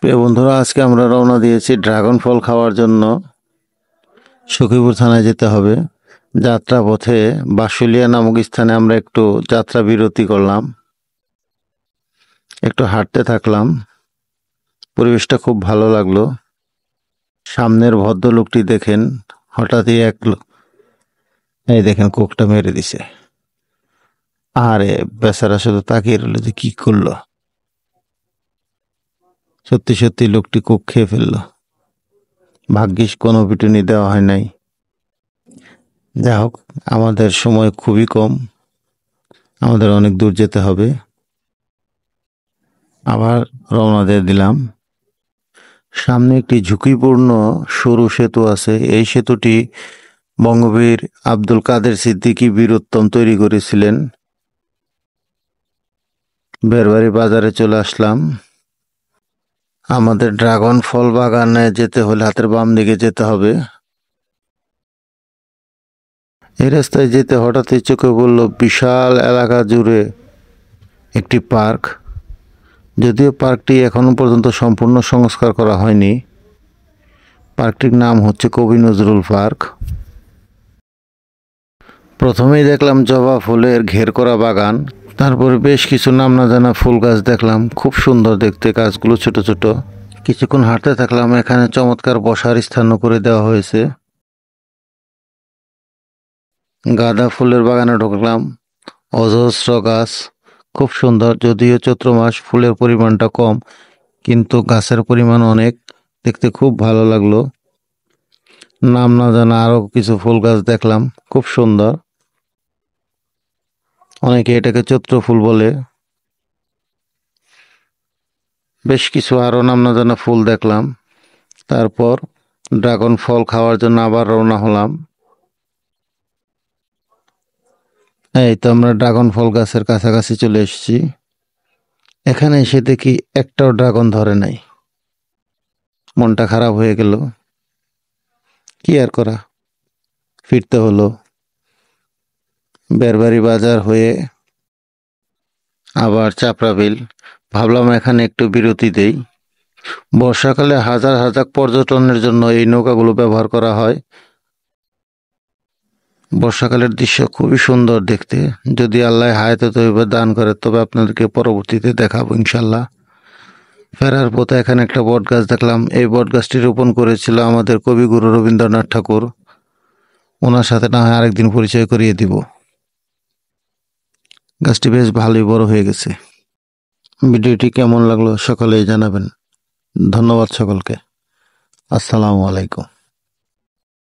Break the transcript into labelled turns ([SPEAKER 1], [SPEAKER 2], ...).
[SPEAKER 1] প্রিয় বন্ধুরা, আজকে আমরা রওনা দিয়েছি ড্রাগন ফল খাওয়ার জন্য। সখীপুর থানায় যেতে হবে। যাত্রা পথে বাঁশুলিয়া নামক স্থানে আমরা একটু যাত্রা বিরতি করলাম, একটু হাঁটতে থাকলাম। পরিবেশটা খুব ভালো লাগলো। সামনের ভদ্রলোকটি দেখেন, হঠাৎই এই দেখেন কোকটা মেরে দিছে। আরে বেচারা শুধু তাকিয়ে রইল যে কি করলো। সত্যি সত্যি লোকটি কোক খেয়ে ফেললো। ভাগ্যিস কোনো পিটুনি দেওয়া হয় নাই। যাই হোক, আমাদের সময় খুবই কম, আমাদের অনেক দূর যেতে হবে। আবার রওনা দিয়ে দিলাম। সামনে একটি ঝুঁকিপূর্ণ সরু সেতু আছে। এই সেতুটি বঙ্গবীর আব্দুল কাদের সিদ্দিকী বীরোত্তম তৈরি করেছিলেন। বেরবাড়ি বাজারে চলে আসলাম। আমাদের ড্রাগন ফল বাগানে যেতে হলে হাতের বাম দিকে যেতে হবে। এই রাস্তায় যেতে হঠাৎই চোখে পড়ল বিশাল এলাকা জুড়ে একটি পার্ক। যদিও পার্কটি এখনো পর্যন্ত সম্পূর্ণ সংস্কার করা হয়নি। পার্কটির নাম হচ্ছে কবি নজরুল পার্ক। প্রথমেই দেখলাম জবা ফুলের ঘের করা বাগান, তারপরে বেশ কিছু নাম না জানা ফুল গাছ দেখলাম। খুব সুন্দর দেখতে, গাছগুলো ছোট ছোট। কিছুক্ষণ হাঁটতে থাকলাম। এখানে চমৎকার বসার স্থান করে দেওয়া হয়েছে। গাঁদা ফুলের বাগানে ঢুকলাম। অজস্র গাছ, খুব সুন্দর। যদিও চৈত্র মাস, ফুলের পরিমাণটা কম, কিন্তু গাছের পরিমাণ অনেক। দেখতে খুব ভালো লাগলো। নাম না জানা আরো কিছু ফুল গাছ দেখলাম, খুব সুন্দর। অনেকে এটাকে চৈত্র ফুল বলে। বেশ কিছু আরো নাম না জানা ফুল দেখলাম। তারপর ড্রাগন ফল খাওয়ার জন্য আবার রওনা হলাম। এই তো আমরা ড্রাগন ফল গাছের কাছাকাছি চলে এসেছি। এখানে এসে দেখি একটাও ড্রাগন ধরে নাই। মনটা খারাপ হয়ে গেল। কি আর করা, ফিরতে হলো। বেরবাড়ি বাজার হয়ে আবার চাপড়া বিল। ভাবলাম এখানে একটু বিরতি দেই। বর্ষাকালে হাজার হাজার পর্যটনের জন্য এই নৌকাগুলো ব্যবহার করা হয়। বর্ষাকালের দৃশ্য খুবই সুন্দর দেখতে। যদি আল্লাহ হায়াতে তৈবা দান করে, তবে আপনাদেরকে পরবর্তীতে দেখাবো ইনশাল্লাহ। ফেরার পথে এখানে একটা বট গাছ দেখলাম। এই বট গাছটি রোপণ করেছিল আমাদের কবিগুরু রবীন্দ্রনাথ ঠাকুর। ওনার সাথে না হয় আরেকদিন পরিচয় করিয়ে দিব। গাছটি বেশ ভালোই বড় হয়ে গেছে। ভিডিওটি কেমন লাগলো সকলেই জানাবেন। ধন্যবাদ সকলকে। আসসালামু আলাইকুম।